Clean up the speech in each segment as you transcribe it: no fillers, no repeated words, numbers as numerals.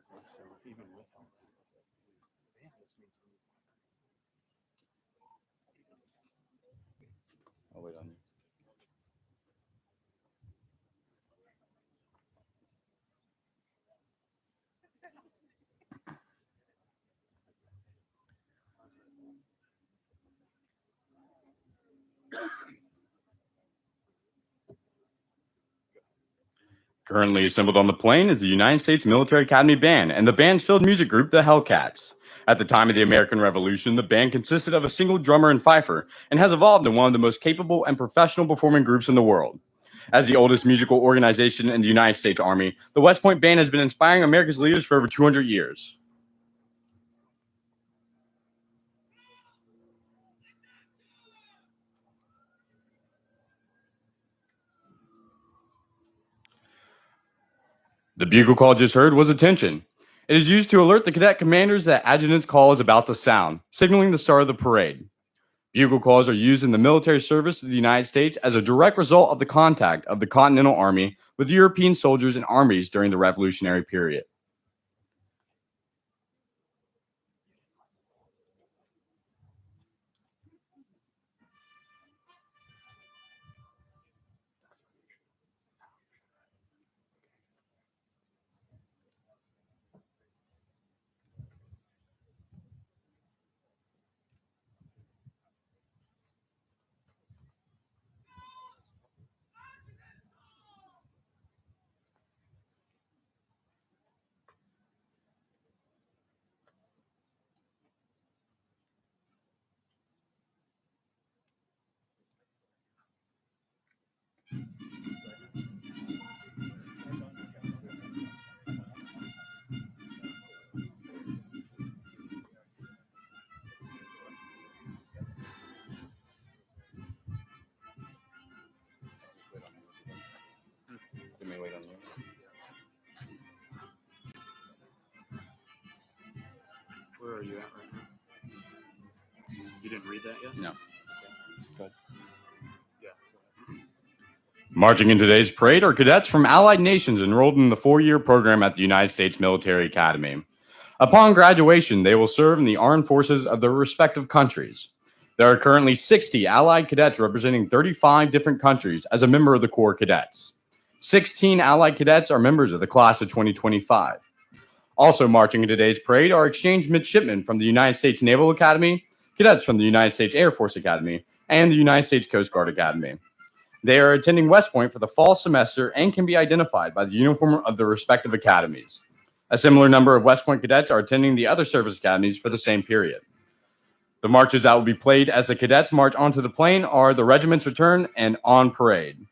So even with all that, band just needs to. I'll wait on you. Currently assembled on the plane is the United States Military Academy Band and the band's field music group, the Hellcats. At the time of the American Revolution, the band consisted of a single drummer and fifer and has evolved into one of the most capable and professional performing groups in the world. As the oldest musical organization in the United States Army, the West Point Band has been inspiring America's leaders for over 200 years. The bugle call just heard was attention. It is used to alert the cadet commanders that adjutant's call is about to sound, signaling the start of the parade. Bugle calls are used in the military service of the United States as a direct result of the contact of the Continental Army with European soldiers and armies during the Revolutionary period. Let me wait on you. Where are you at right now? You didn't read that yet? No. Good. Yeah. Marching in today's parade are cadets from allied nations enrolled in the 4-year program at the United States Military Academy. Upon graduation, they will serve in the armed forces of their respective countries. There are currently 60 allied cadets representing 35 different countries as a member of the Corps Cadets. 16 allied cadets are members of the class of 2025. Also marching in today's parade are exchange midshipmen from the United States Naval Academy, cadets from the United States Air Force Academy, and the United States Coast Guard Academy. They are attending West Point for the fall semester and can be identified by the uniform of their respective academies. A similar number of West Point cadets are attending the other service academies for the same period. The marches that will be played as the cadets march onto the plane are the Regiment's Return and On Parade.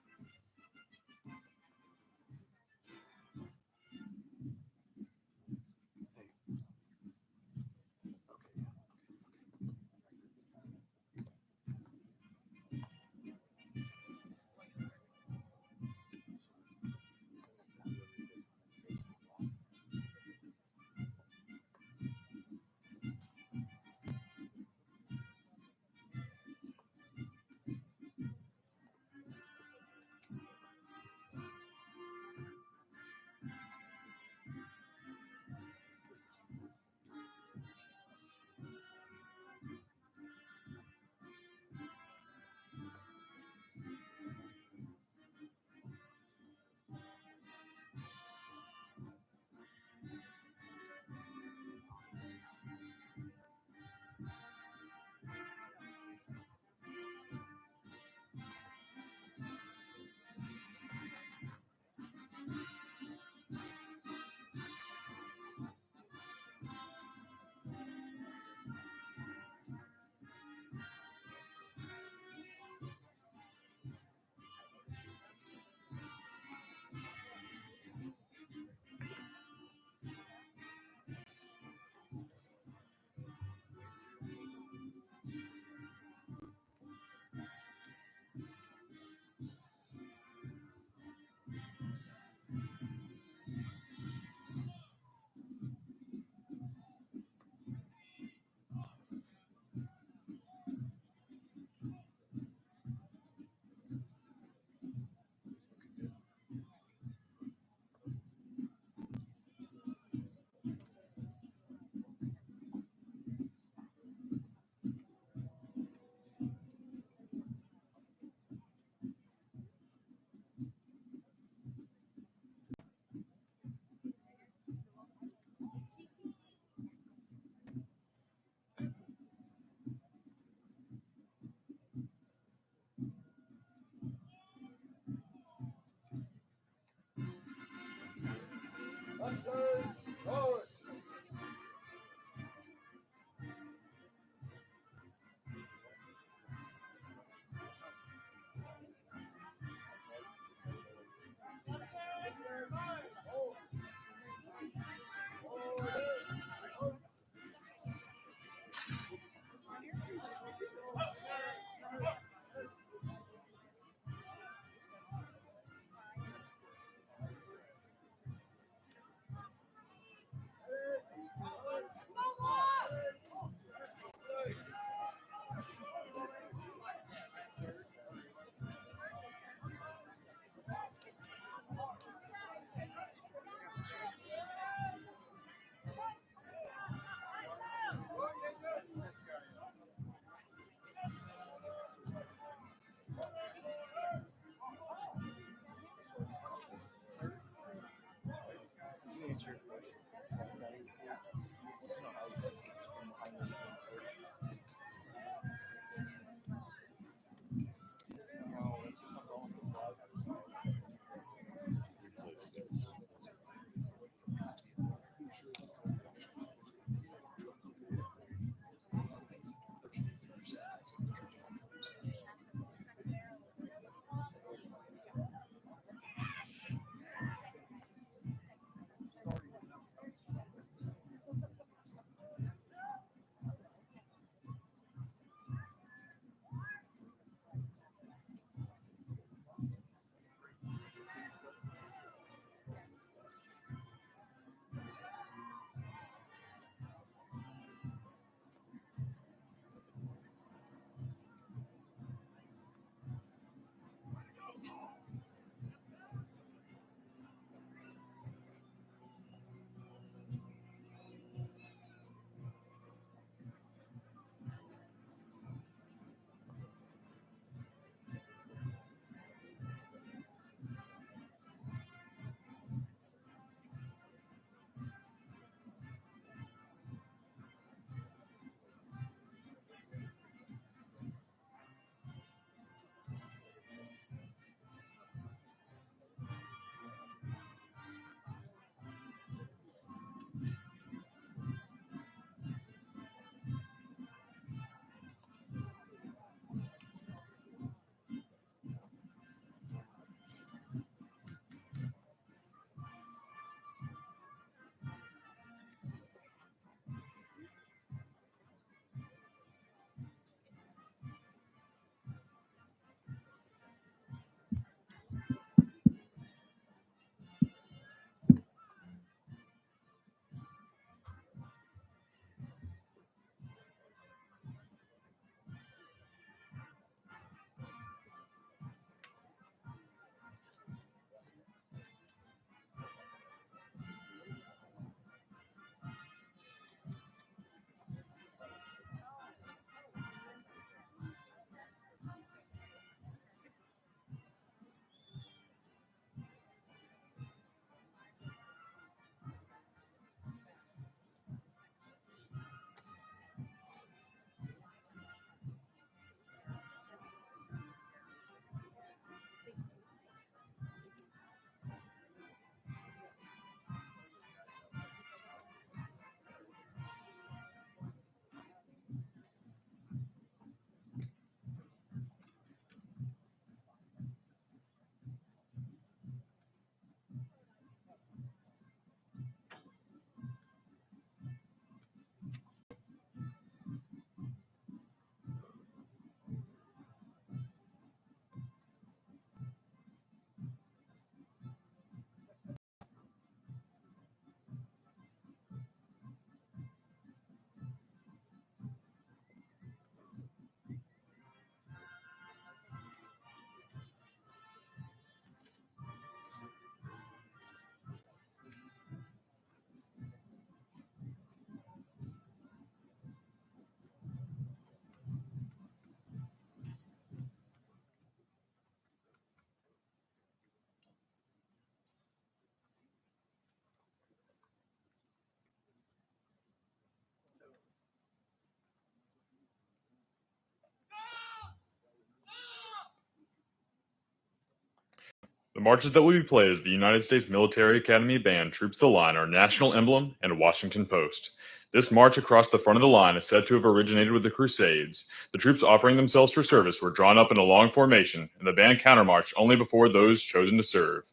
marches that will be played as the United States Military Academy Band troops the line are national emblem and Washington Post. This march across the front of the line is said to have originated with the Crusades. The troops offering themselves for service were drawn up in a long formation, and the band countermarched only before those chosen to serve.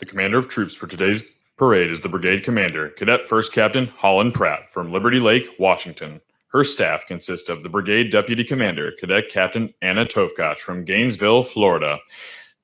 The commander of troops for today's parade is the brigade commander, Cadet First Captain Holland Pratt from Liberty Lake, Washington. Her staff consists of the brigade deputy commander, Cadet Captain Anna Tofkach from Gainesville, Florida,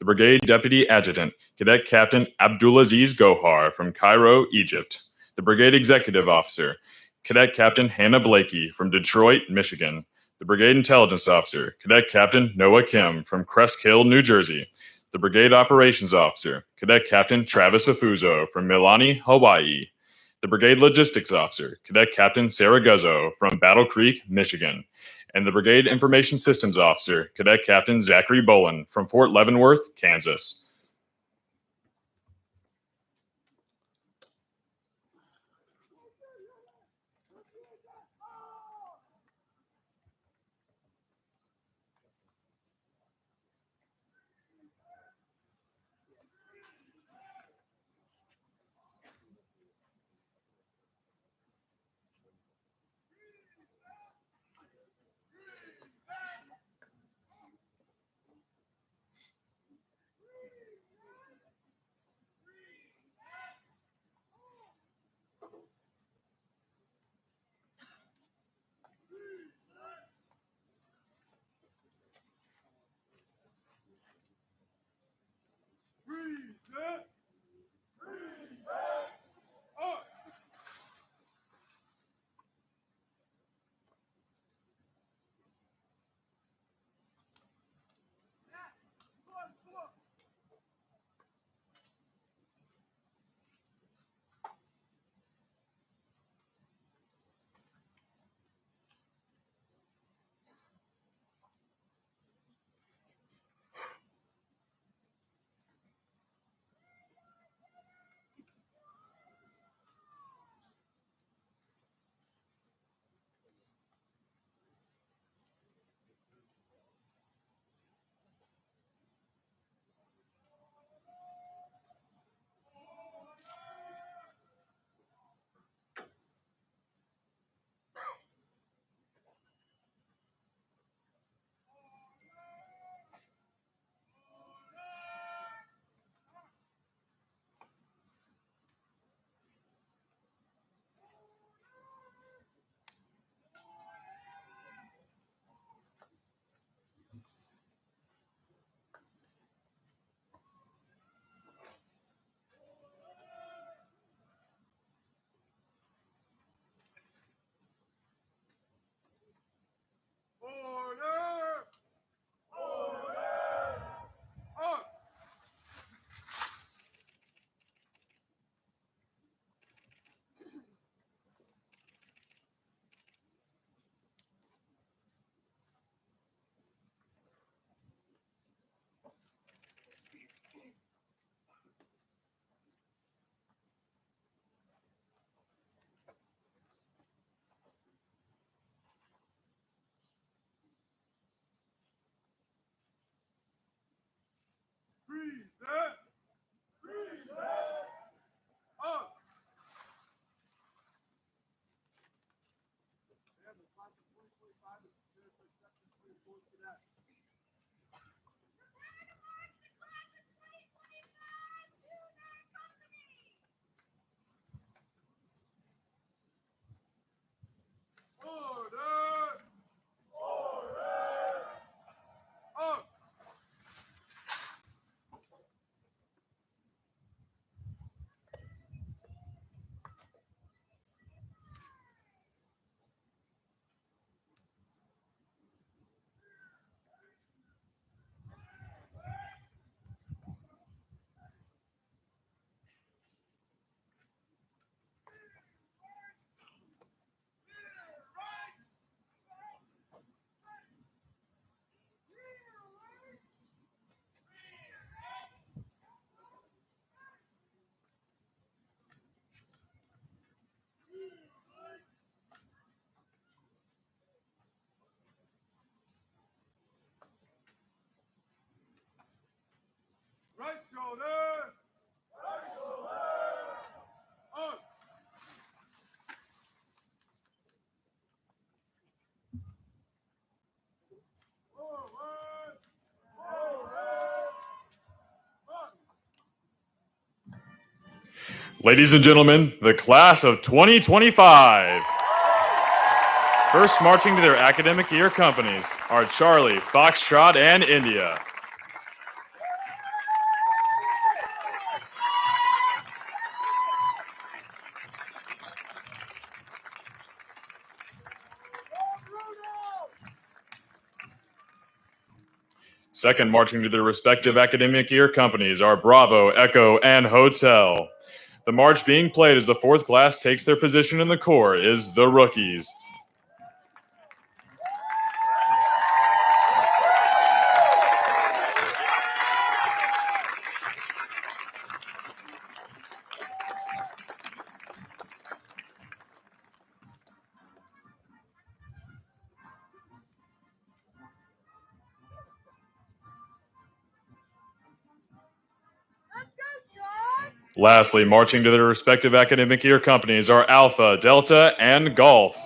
the brigade deputy adjutant, Cadet Captain Abdulaziz Gohar from Cairo, Egypt, the brigade executive officer, Cadet Captain Hannah Blakey from Detroit, Michigan, the brigade intelligence officer, Cadet Captain Noah Kim from Crest Hill, New Jersey, the brigade operations officer, Cadet Captain Travis Afuzo from Milani, Hawaii, the brigade logistics officer, Cadet Captain Sarah Guzzo from Battle Creek, Michigan, and the brigade information systems officer, Cadet Captain Zachary Bolin from Fort Leavenworth, Kansas. Ladies and gentlemen, the class of 2025. First marching to their academic year companies are Charlie, Foxtrot, and India. Second marching to their respective academic year companies are Bravo, Echo, and Hotel. The march being played as the fourth class takes their position in the corps is the Rookies. Lastly, marching to their respective academic year companies are Alpha, Delta, and Golf.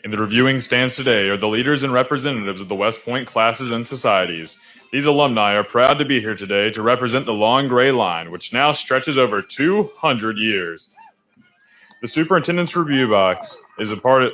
In the reviewing stands today are the leaders and representatives of the West Point classes and societies. These alumni are proud to be here today to represent the long gray line, which now stretches over 200 years. The Superintendent's Review Box is a part of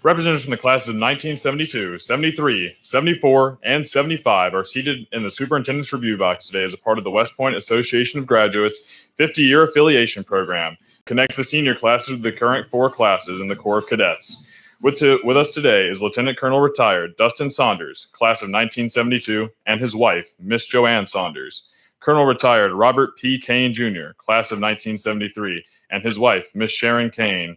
representatives from the classes of 1972, 73, 74, and 75 are seated in the Superintendent's Review Box today as a part of the West Point Association of Graduates 50-year affiliation program. Connects the senior classes with the current four classes in the Corps of Cadets. With us today is Lieutenant Colonel Retired Dustin Saunders, class of 1972, and his wife, Miss Joanne Saunders. Colonel Retired Robert P. Kane Jr., class of 1973, and his wife, Miss Sharon Kane.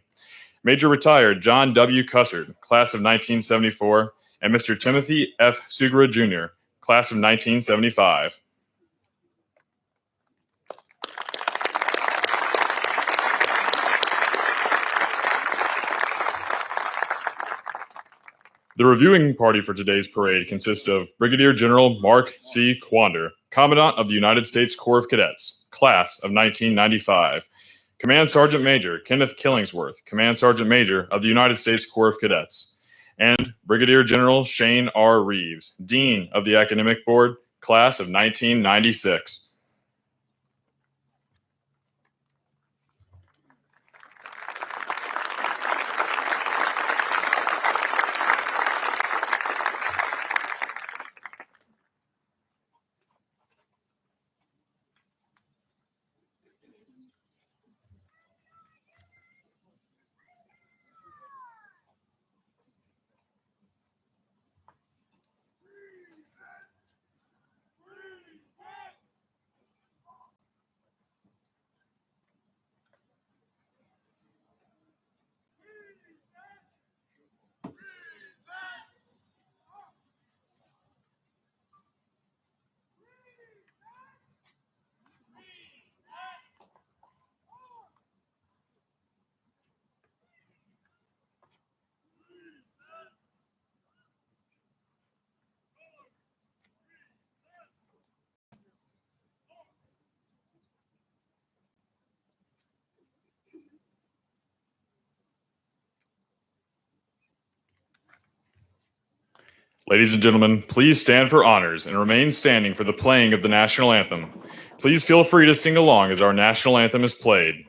Major Retired John W. Cussard, class of 1974, and Mr. Timothy F. Sugra Jr., class of 1975. The reviewing party for today's parade consists of Brigadier General Mark C. Quander, Commandant of the United States Corps of Cadets, class of 1995. Command Sergeant Major Kenneth Killingsworth, Command Sergeant Major of the United States Corps of Cadets. And Brigadier General Shane R. Reeves, Dean of the Academic Board, class of 1996. Ladies and gentlemen, please stand for honors and remain standing for the playing of the national anthem. Please feel free to sing along as our national anthem is played.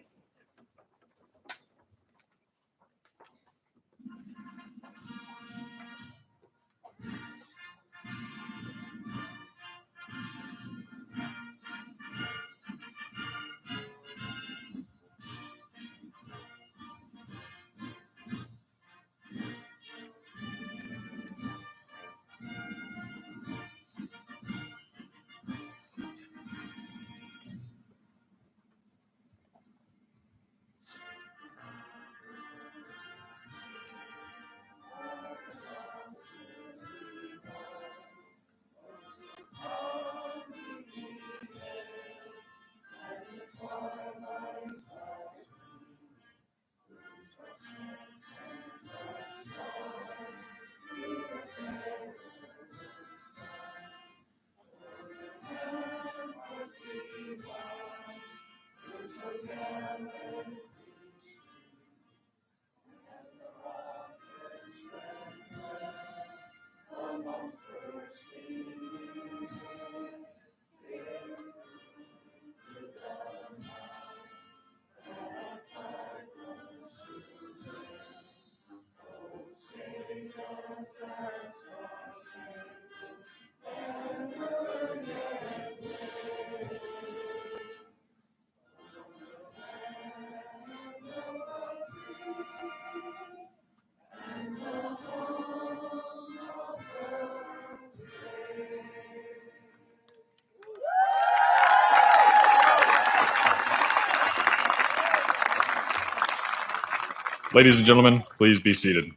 Ladies and gentlemen, please be seated.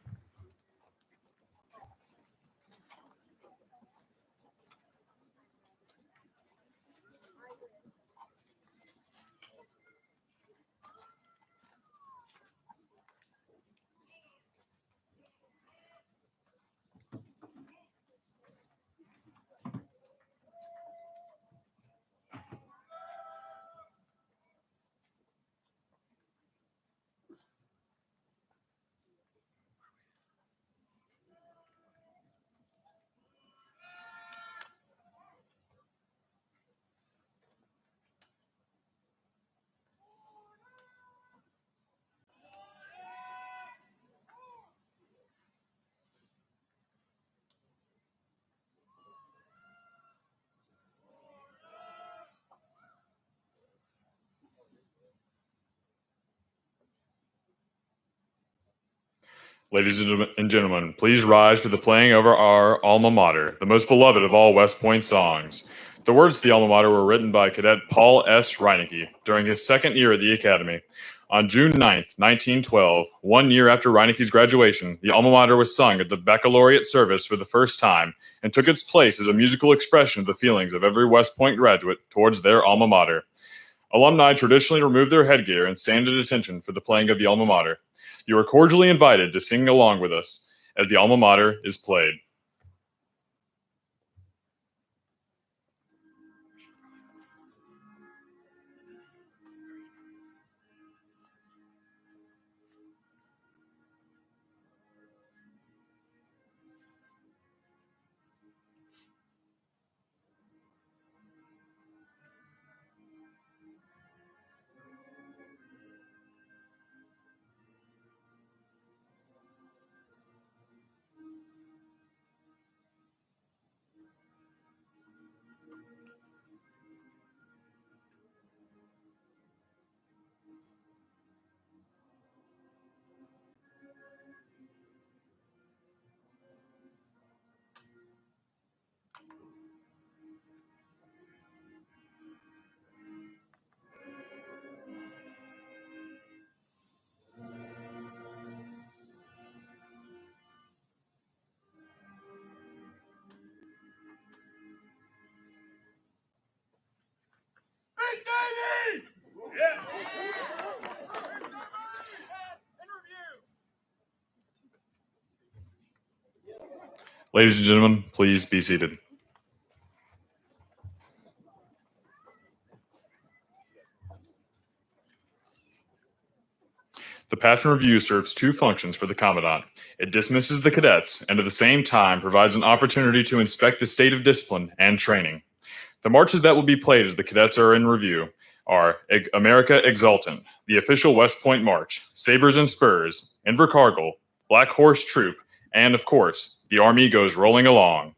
Ladies and gentlemen, please rise for the playing of our alma mater, the most beloved of all West Point songs. The words to the alma mater were written by Cadet Paul S. Reinecke during his second year at the Academy. On June 9th, 1912, 1 year after Reinecke's graduation, the alma mater was sung at the baccalaureate service for the first time and took its place as a musical expression of the feelings of every West Point graduate towards their alma mater. Alumni traditionally remove their headgear and stand at attention for the playing of the alma mater. You are cordially invited to sing along with us as the alma mater is played. Ladies and gentlemen, please be seated. The Pass and Review serves two functions for the Commandant. It dismisses the cadets and at the same time provides an opportunity to inspect the state of discipline and training. The marches that will be played as the cadets are in review are America Exultant, the official West Point March, Sabres and Spurs, Invercargill, Black Horse Troop, and of course, the Army Goes Rolling Along.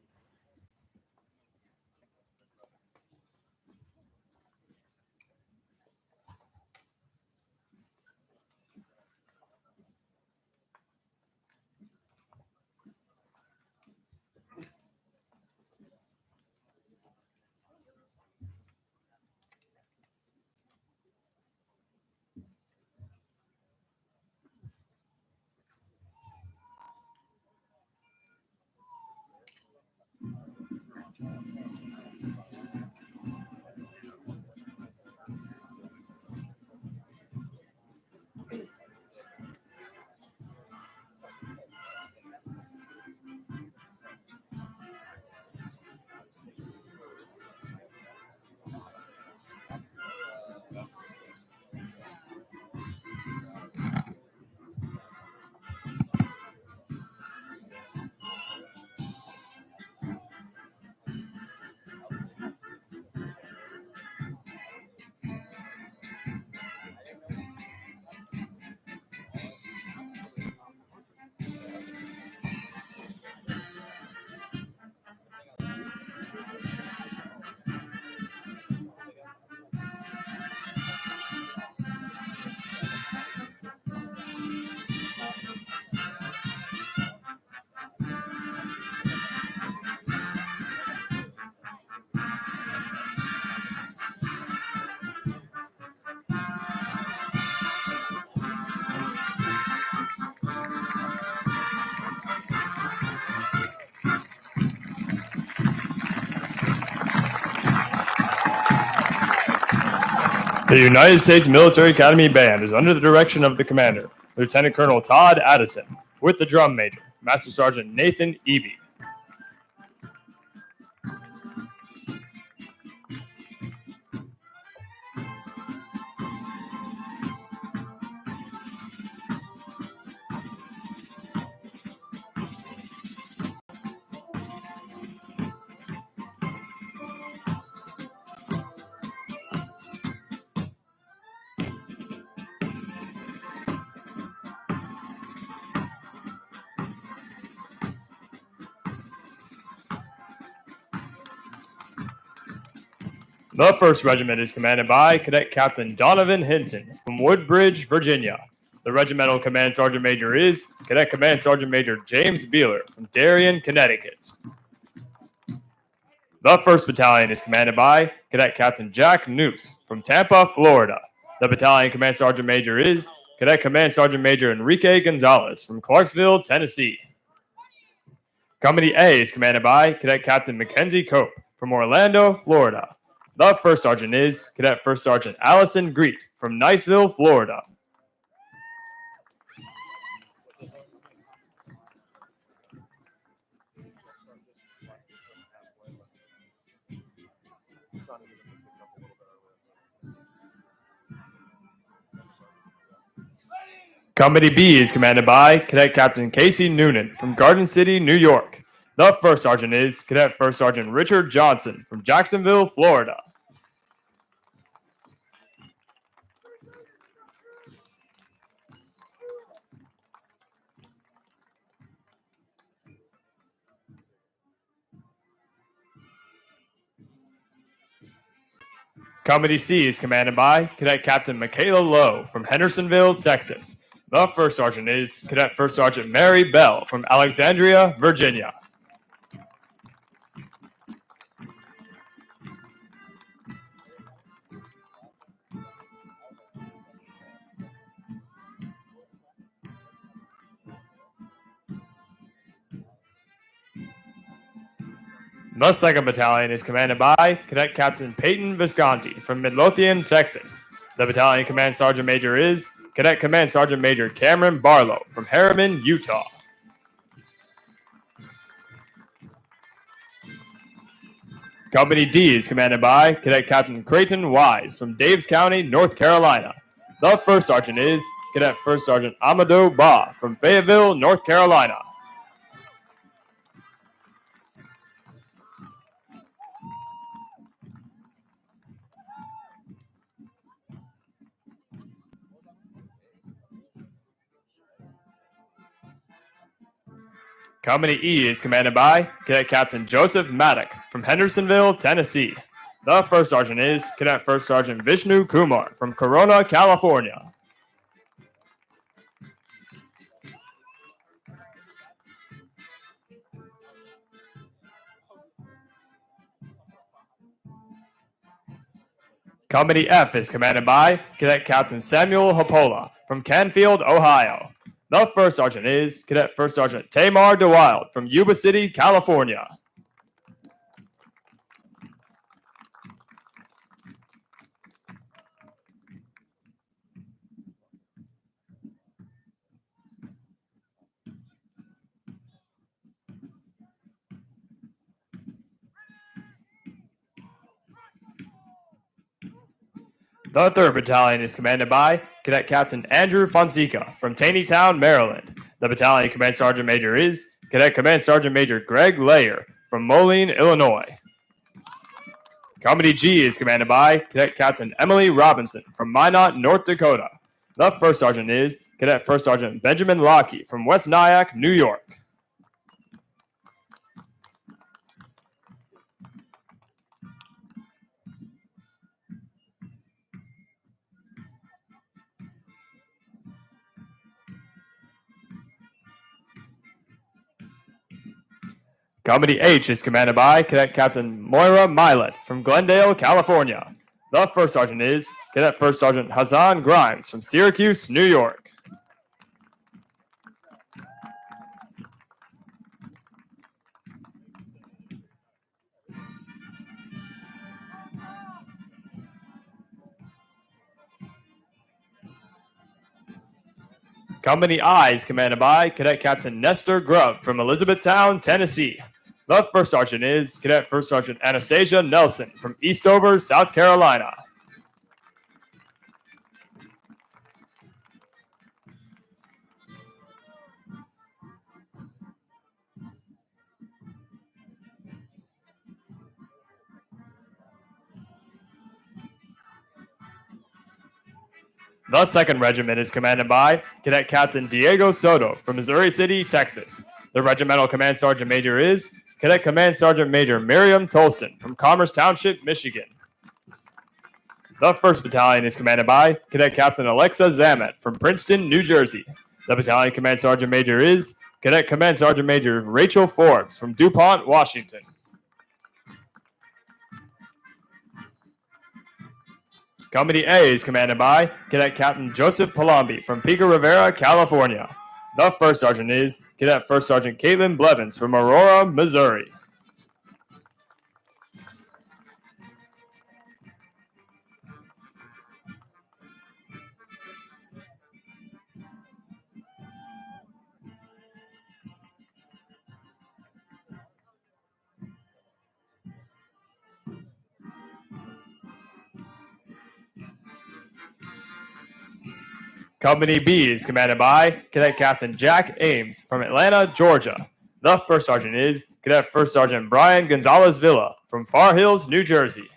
The United States Military Academy Band is under the direction of the commander, Lieutenant Colonel Todd Addison, with the drum major, Master Sergeant Nathan Eby. The 1st Regiment is commanded by Cadet Captain Donovan Hinton from Woodbridge, Virginia. The regimental command sergeant major is Cadet Command Sergeant Major James Beeler from Darien, Connecticut. The 1st Battalion is commanded by Cadet Captain Jack Noose from Tampa, Florida. The battalion command sergeant major is Cadet Command Sergeant Major Enrique Gonzalez from Clarksville, Tennessee. Company A is commanded by Cadet Captain Mackenzie Cope from Orlando, Florida. The 1st Sergeant is Cadet 1st Sergeant Allison Greet from Niceville, Florida. Company B is commanded by Cadet Captain Casey Noonan from Garden City, New York. The 1st Sergeant is Cadet 1st Sergeant Richard Johnson from Jacksonville, Florida. Company C is commanded by Cadet Captain Michaela Lowe from Hendersonville, Texas. The 1st Sergeant is Cadet 1st Sergeant Mary Bell from Alexandria, Virginia. The 2nd Battalion is commanded by Cadet Captain Peyton Visconti from Midlothian, Texas. The battalion command sergeant major is Cadet Command Sergeant Major Cameron Barlow from Harriman, Utah. Company D is commanded by Cadet Captain Creighton Wise from Daves County, North Carolina. The 1st Sergeant is Cadet 1st Sergeant Amadou Ba from Fayetteville, North Carolina. Company E is commanded by Cadet Captain Joseph Maddock from Hendersonville, Tennessee. The 1st Sergeant is Cadet 1st Sergeant Vishnu Kumar from Corona, California. Company F is commanded by Cadet Captain Samuel Hopola from Canfield, Ohio. The 1st Sergeant is Cadet 1st Sergeant Tamar DeWild from Yuba City, California. The 3rd Battalion is commanded by Cadet Captain Andrew Fonseca from Taneytown, Maryland. The battalion command sergeant major is Cadet Command Sergeant Major Greg Layer from Moline, Illinois. Company G is commanded by Cadet Captain Emily Robinson from Minot, North Dakota. The 1st Sergeant is Cadet 1st Sergeant Benjamin Lockey from West Nyack, New York. Company H is commanded by Cadet Captain Moira Milet from Glendale, California. The 1st Sergeant is Cadet 1st Sergeant Hassan Grimes from Syracuse, New York. Company I is commanded by Cadet Captain Nestor Grubb from Elizabethtown, Tennessee. The first sergeant is Cadet First Sergeant Anastasia Nelson from Eastover, South Carolina. The 2nd Regiment is commanded by Cadet Captain Diego Soto from Missouri City, Texas. The regimental command sergeant major is Cadet Command Sergeant Major Miriam Tolston from Commerce Township, Michigan. The 1st Battalion is commanded by Cadet Captain Alexa Zamet from Princeton, New Jersey. The battalion command sergeant major is Cadet Command Sergeant Major Rachel Forbes from DuPont, Washington. Company A is commanded by Cadet Captain Joseph Palombi from Pico Rivera, California. The 1st sergeant is Cadet First Sergeant Caitlin Blevins from Aurora, Missouri. Company B is commanded by Cadet Captain Jack Ames from Atlanta, Georgia. The 1st sergeant is Cadet First Sergeant Brian Gonzalez Villa from Far Hills, New Jersey.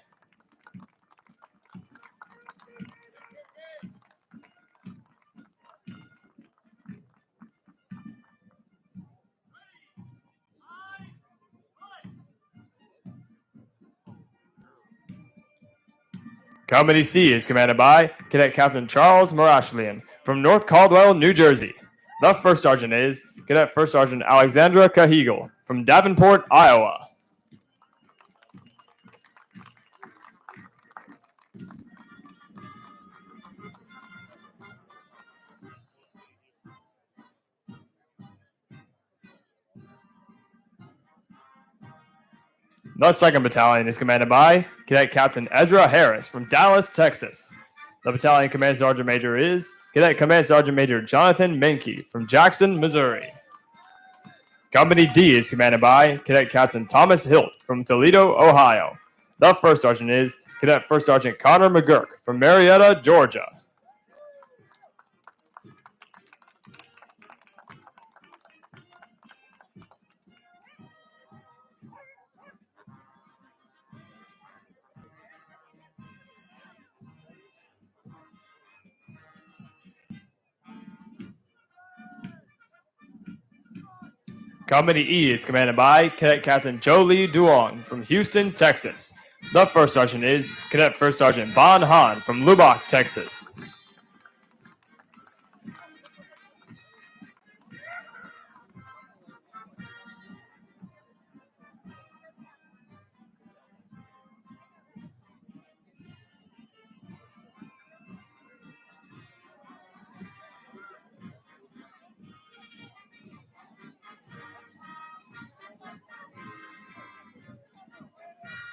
Company C is commanded by Cadet Captain Charles Marashlian from North Caldwell, New Jersey. The 1st sergeant is Cadet First Sergeant Alexandra Cahigal from Davenport, Iowa. The 2nd Battalion is commanded by Cadet Captain Ezra Harris from Dallas, Texas. The battalion command sergeant major is Cadet Command Sergeant Major Jonathan Menke from Jackson, Missouri. Company D is commanded by Cadet Captain Thomas Hilt from Toledo, Ohio. The 1st sergeant is Cadet First Sergeant Connor McGurk from Marietta, Georgia. Company E is commanded by Cadet Captain Joe Lee Duong from Houston, Texas. The 1st sergeant is Cadet First Sergeant Bon Han from Lubbock, Texas.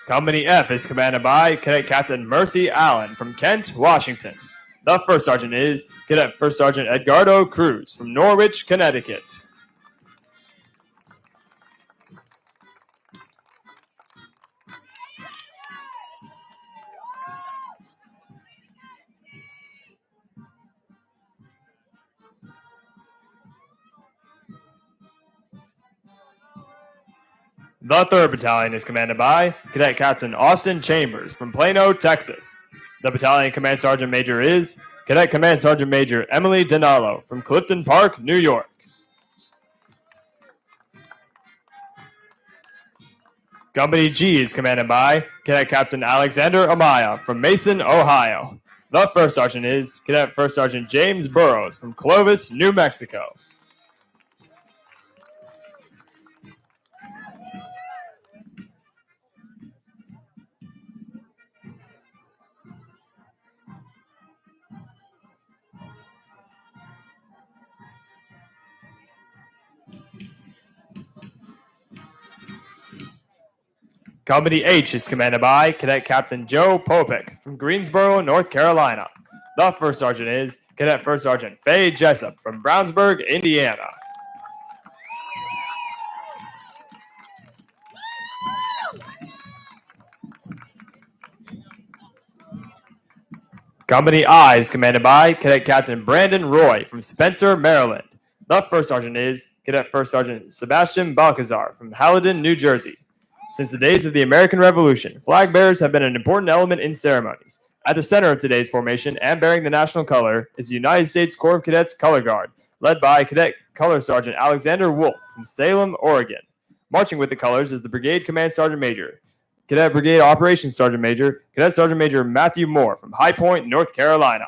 Company F is commanded by Cadet Captain Mercy Allen from Kent, Washington. The 1st sergeant is Cadet First Sergeant Edgardo Cruz from Norwich, Connecticut. The 3rd Battalion is commanded by Cadet Captain Austin Chambers from Plano, Texas. The battalion command sergeant major is Cadet Command Sergeant Major Emily Denalo from Clifton Park, New York. Company G is commanded by Cadet Captain Alexander Amaya from Mason, Ohio. The 1st sergeant is Cadet First Sergeant James Burrows from Clovis, New Mexico. Company H is commanded by Cadet Captain Joe Popek from Greensboro, North Carolina. The 1st sergeant is Cadet First Sergeant Faye Jessup from Brownsburg, Indiana. Company I is commanded by Cadet Captain Brandon Roy from Spencer, Maryland. The First Sergeant is Cadet First Sergeant Sebastian Balcazar from Haledon, New Jersey. Since the days of the American Revolution, flag bearers have been an important element in ceremonies. At the center of today's formation and bearing the national color is the United States Corps of Cadets Color Guard, led by Cadet Color Sergeant Alexander Wolf from Salem, Oregon. Marching with the colors is the Brigade Command Sergeant Major, Cadet Brigade Operations Sergeant Major, Cadet Sergeant Major Matthew Moore from High Point, North Carolina.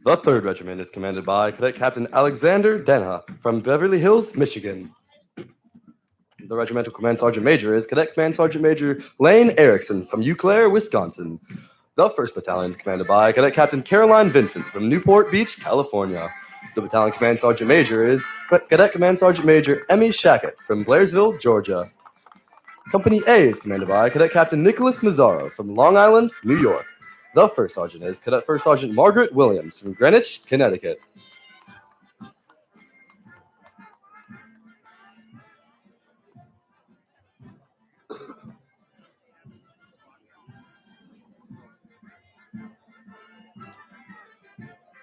The 3rd Regiment is commanded by Cadet Captain Alexander Denha from Beverly Hills, Michigan. The Regimental Command Sergeant Major is Cadet Command Sergeant Major Lane Erickson from Eau Claire, Wisconsin. The 1st Battalion is commanded by Cadet Captain Caroline Vincent from Newport Beach, California. The Battalion Command Sergeant Major is Cadet Command Sergeant Major Emmy Shackett from Blairsville, Georgia. Company A is commanded by Cadet Captain Nicholas Mazzaro from Long Island, New York. The 1st Sergeant is Cadet First Sergeant Margaret Williams from Greenwich, Connecticut.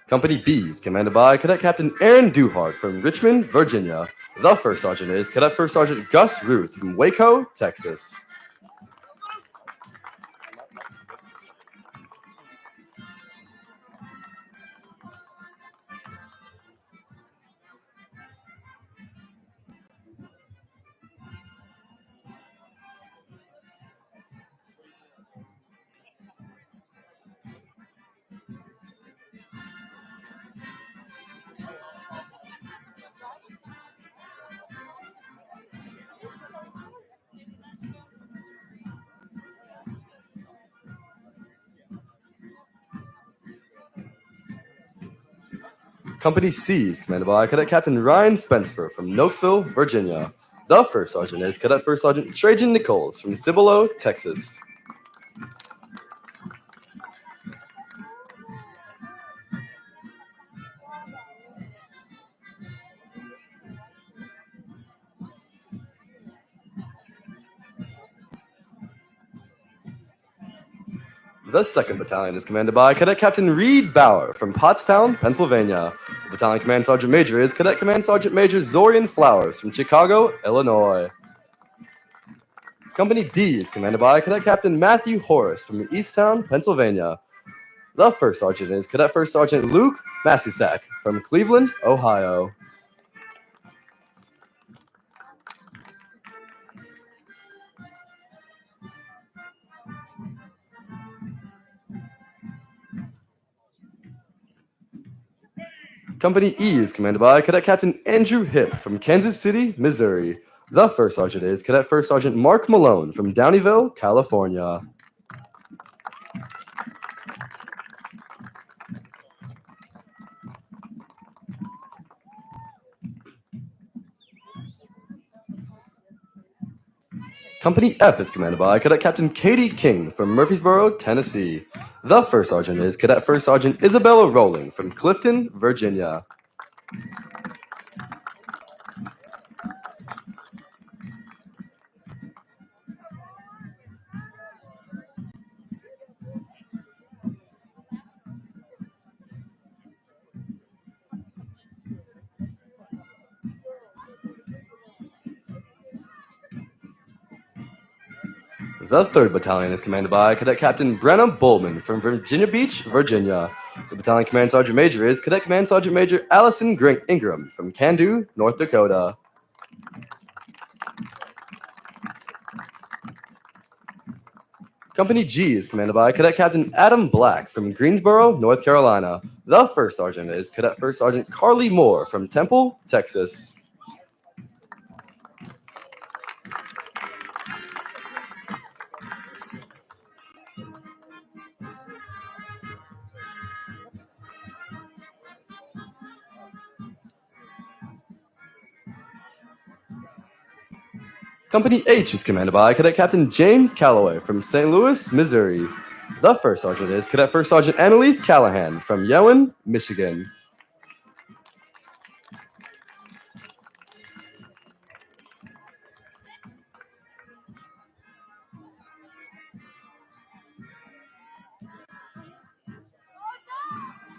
Company B is commanded by Cadet Captain Aaron Duhart from Richmond, Virginia. The 1st Sergeant is Cadet First Sergeant Gus Ruth from Waco, Texas. Company C is commanded by Cadet Captain Ryan Spencer from Knoxville, Virginia. The 1st Sergeant is Cadet First Sergeant Trajan Nichols from Cibolo, Texas. The 2nd Battalion is commanded by Cadet Captain Reed Bauer from Pottstown, Pennsylvania. The Battalion Command Sergeant Major is Cadet Command Sergeant Major Zorian Flowers from Chicago, Illinois. Company D is commanded by Cadet Captain Matthew Horace from Easttown, Pennsylvania. The 1st Sergeant is Cadet First Sergeant Luke Massisak from Cleveland, Ohio. Company E is commanded by Cadet Captain Andrew Hipp from Kansas City, Missouri. The 1st Sergeant is Cadet First Sergeant Mark Malone from Downeyville, California. Company F is commanded by Cadet Captain Katie King from Murfreesboro, Tennessee. The 1st Sergeant is Cadet First Sergeant Isabella Rowling from Clifton, Virginia. The 3rd Battalion is commanded by Cadet Captain Brenna Bowman from Virginia Beach, Virginia. The Battalion Command Sergeant Major is Cadet Command Sergeant Major Allison Ingram from Cando, North Dakota. Company G is commanded by Cadet Captain Adam Black from Greensboro, North Carolina. The 1st Sergeant is Cadet First Sergeant Carly Moore from Temple, Texas. Company H is commanded by Cadet Captain James Calloway from St. Louis, Missouri. The first sergeant is Cadet First Sergeant Annalise Callahan from Yowen, Michigan.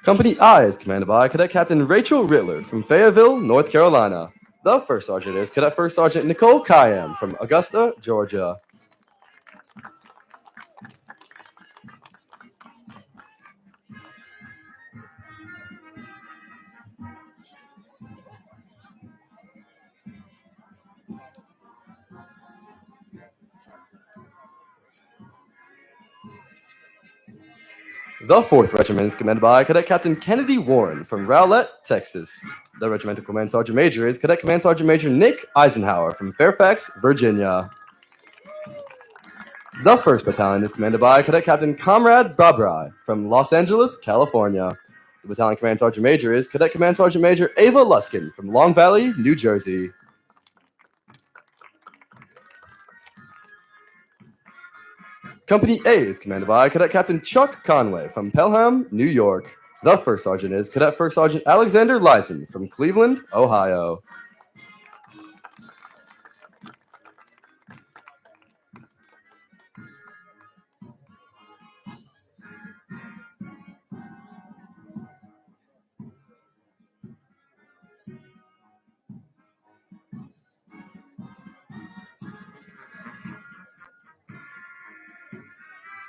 Company I is commanded by Cadet Captain Rachel Rittler from Fayetteville, North Carolina. The first sergeant is Cadet First Sergeant Nicole Kayam from Augusta, Georgia. The 4th Regiment is commanded by Cadet Captain Kennedy Warren from Rowlett, Texas. The Regimental Command Sergeant Major is Cadet Command Sergeant Major Nick Eisenhower from Fairfax, Virginia. The 1st Battalion is commanded by Cadet Captain Comrade Babrai from Los Angeles, California. The Battalion Command Sergeant Major is Cadet Command Sergeant Major Ava Luskin from Long Valley, New Jersey. Company A is commanded by Cadet Captain Chuck Conway from Pelham, New York. The 1st Sergeant is Cadet First Sergeant Alexander Lyson from Cleveland, Ohio.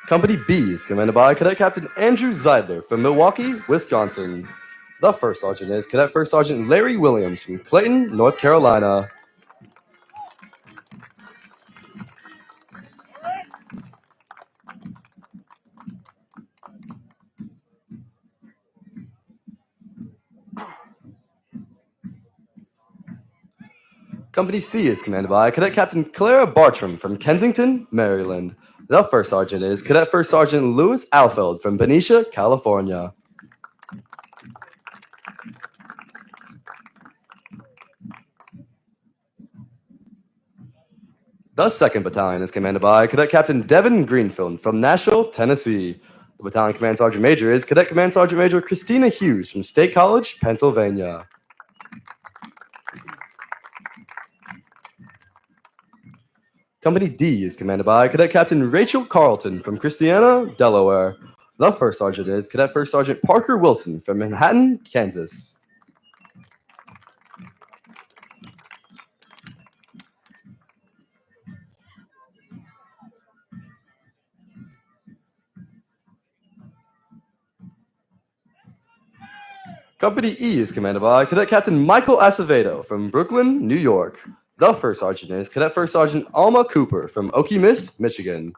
Company B is commanded by Cadet Captain Andrew Zeidler from Milwaukee, Wisconsin. The 1st Sergeant is Cadet First Sergeant Larry Williams from Clayton, North Carolina. Company C is commanded by Cadet Captain Clara Bartram from Kensington, Maryland. The 1st Sergeant is Cadet First Sergeant Louis Alfeld from Benicia, California. The 2nd Battalion is commanded by Cadet Captain Devin Greenfield from Nashville, Tennessee. The Battalion Command Sergeant Major is Cadet Command Sergeant Major Christina Hughes from State College, Pennsylvania. Company D is commanded by Cadet Captain Rachel Carlton from Christiana, Delaware. The 1st Sergeant is Cadet First Sergeant Parker Wilson from Manhattan, Kansas. Company E is commanded by Cadet Captain Michael Acevedo from Brooklyn, New York. The 1st Sergeant is Cadet First Sergeant Alma Cooper from Okemos, Michigan.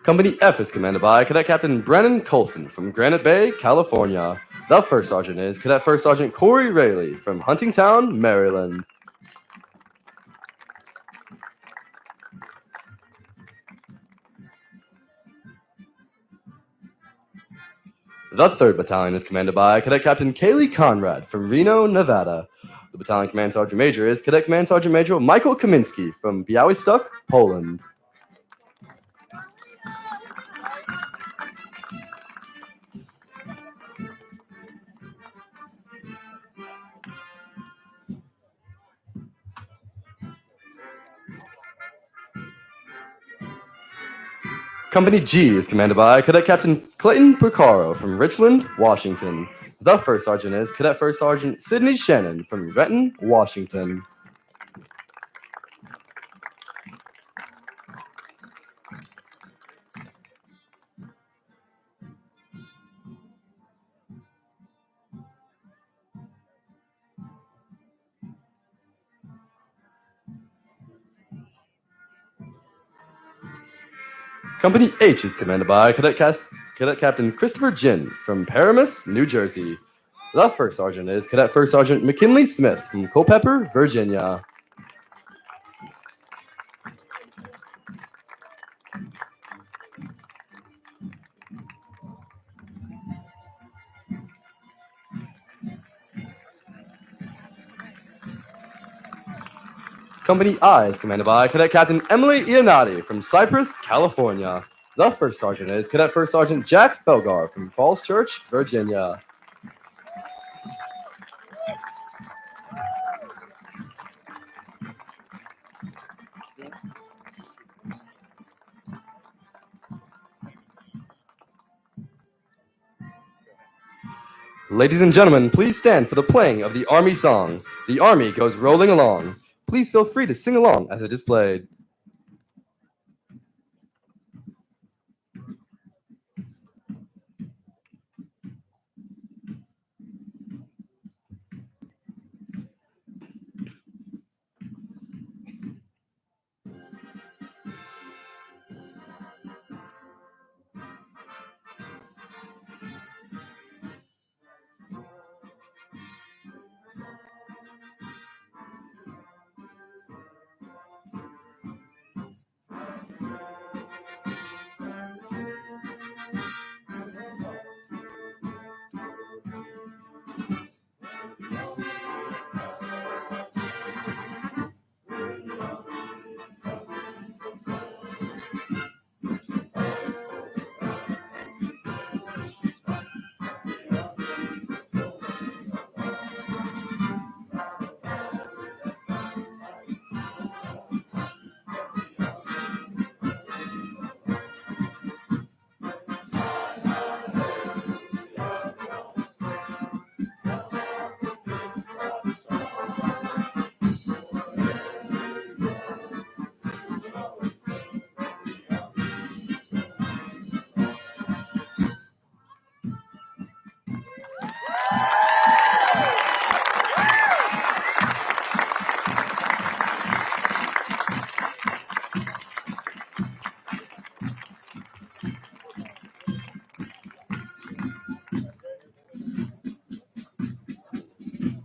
Company F is commanded by Cadet Captain Brennan Colson from Granite Bay, California. The 1st Sergeant is Cadet First Sergeant Corey Rayleigh from Huntingtown, Maryland. The 3rd Battalion is commanded by Cadet Captain Kaylee Conrad from Reno, Nevada. The Battalion Command Sergeant Major is Cadet Command Sergeant Major Michael Kaminski from Białystok, Poland. Company G is commanded by Cadet Captain Clayton Picaro from Richland, Washington. The 1st Sergeant is Cadet First Sergeant Sidney Shannon from Renton, Washington. Company H is commanded by Cadet Cadet Captain Christopher Jin from Paramus, New Jersey. The first sergeant is Cadet First Sergeant McKinley Smith from Culpeper, Virginia. Company I is commanded by Cadet Captain Emily Iannotti from Cypress, California. The first sergeant is Cadet First Sergeant Jack Felgar from Falls Church, Virginia. Ladies and gentlemen, please stand for the playing of the Army song. The Army goes rolling along. Please feel free to sing along as it is played.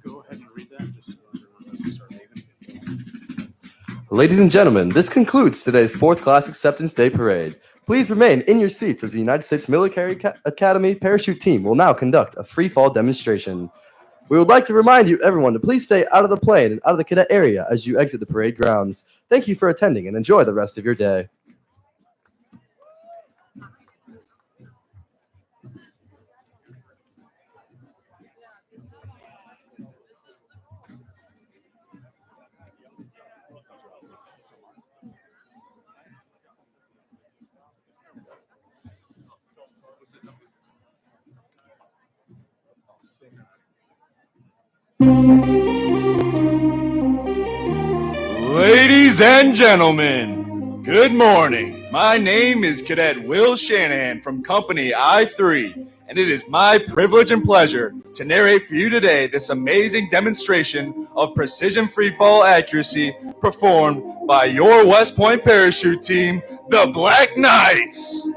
Go ahead and read that just so everyone doesn't start leaving. Ladies and gentlemen, this concludes today's 4th Class Acceptance Day Parade. Please remain in your seats as the United States Military Academy parachute team will now conduct a free fall demonstration. We would like to remind you, everyone, to please stay out of the plane and out of the cadet area as you exit the parade grounds. Thank you for attending and enjoy the rest of your day. Ladies and gentlemen, good morning. My name is Cadet Will Shanahan from Company I-3, and it is my privilege and pleasure to narrate for you today this amazing demonstration of precision freefall accuracy performed by your West Point parachute team, the Black Knights.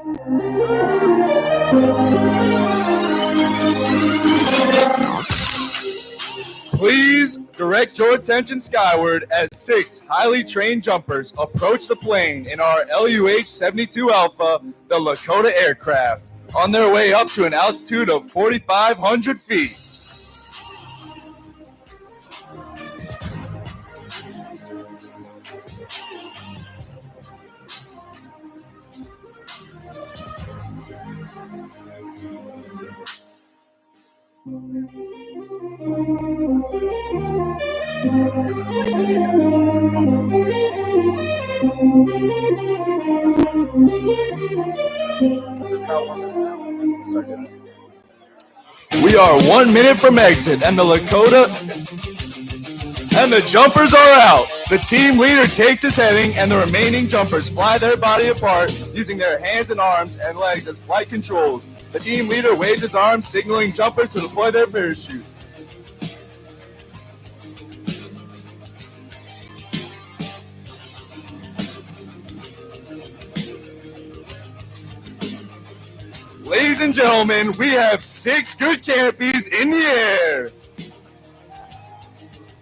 Please direct your attention skyward as 6 highly trained jumpers approach the plane in our LUH-72 Alpha, the Lakota aircraft, on their way up to an altitude of 4,500 feet. We are 1 minute from exit, and the Lakota and the jumpers are out. The team leader takes his heading, and the remaining jumpers fly their body apart using their hands and arms and legs as flight controls. The team leader waves his arms, signaling jumpers to deploy their parachute. Ladies and gentlemen, we have 6 good canopies in the air.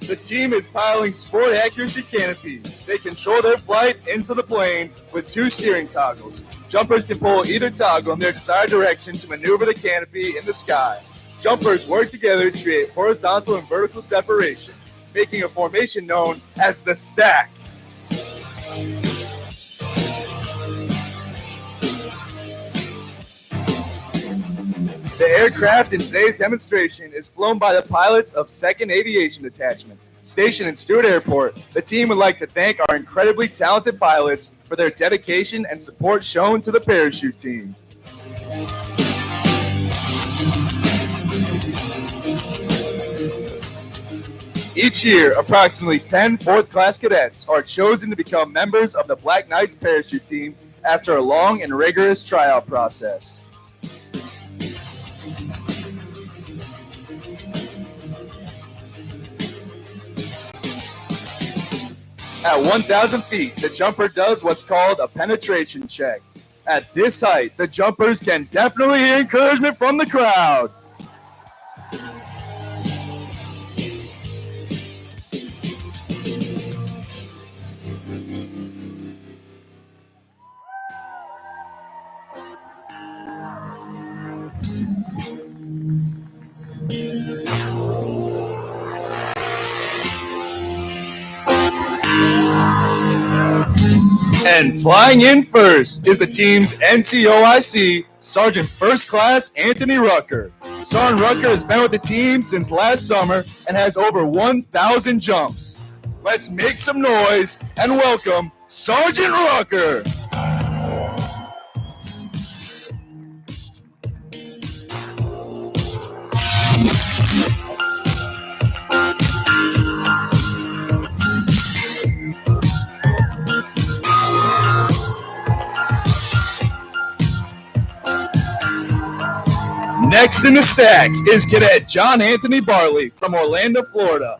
The team is piloting sport accuracy canopies. They control their flight into the plane with 2 steering toggles. Jumpers can pull either toggle in their desired direction to maneuver the canopy in the sky. Jumpers work together to create horizontal and vertical separation, making a formation known as the stack. The aircraft in today's demonstration is flown by the pilots of 2nd Aviation Detachment, stationed in Stewart Airport. The team would like to thank our incredibly talented pilots for their dedication and support shown to the parachute team. Each year, approximately 10 4th-class cadets are chosen to become members of the Black Knights parachute team after a long and rigorous tryout process. At 1,000 feet, the jumper does what's called a penetration check. At this height, the jumpers can definitely hear encouragement from the crowd. And flying in first is the team's NCOIC Sergeant First Class Anthony Rucker. Sergeant Rucker has been with the team since last summer and has over 1,000 jumps. Let's make some noise and welcome Sergeant Rucker. Next in the stack is Cadet John Anthony Barley from Orlando, Florida.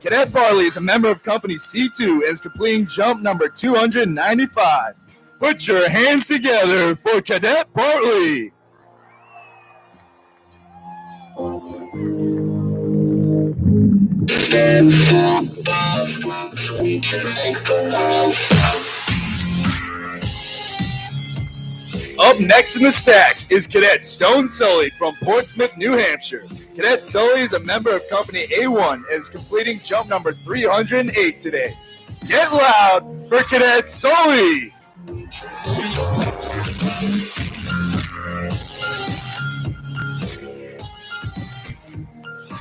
Cadet Barley is a member of Company C2 and is completing jump number 295. Put your hands together for Cadet Barley. Up next in the stack is Cadet Stone Sully from Portsmouth, New Hampshire. Cadet Sully is a member of Company A1 and is completing jump number 308 today. Get loud for Cadet Sully!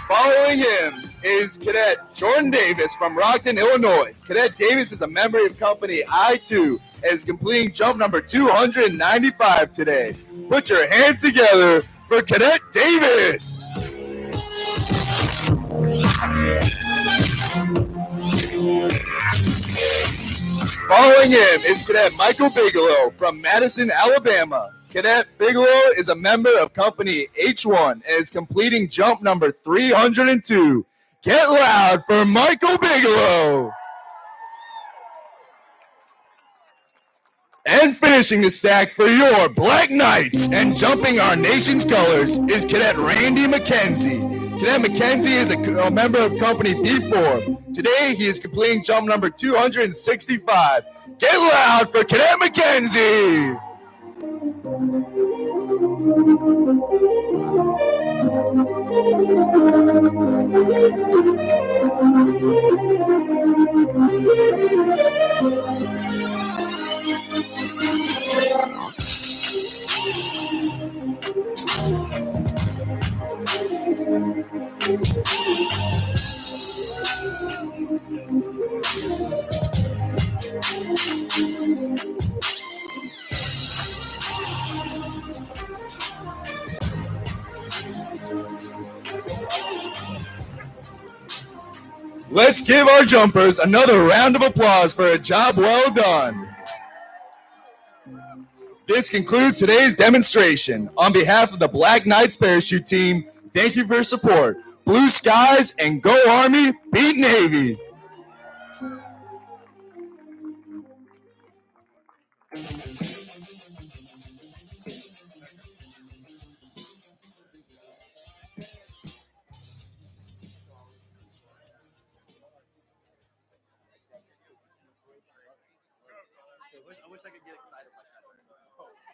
Following him is Cadet Jordan Davis from Rockton, Illinois. Cadet Davis is a member of Company I2 and is completing jump number 295 today. Put your hands together for Cadet Davis. Following him is Cadet Michael Bigelow from Madison, Alabama. Cadet Bigelow is a member of Company H1 and is completing jump number 302. Get loud for Michael Bigelow. And finishing the stack for your Black Knights and jumping our nation's colors is Cadet Randy McKenzie. Cadet McKenzie is a member of Company B4. Today, he is completing jump number 265. Get loud for Cadet McKenzie! Let's give our jumpers another round of applause for a job well done. This concludes today's demonstration. On behalf of the Black Knights parachute team, thank you for your support. Blue skies and go Army, beat Navy. excited like that.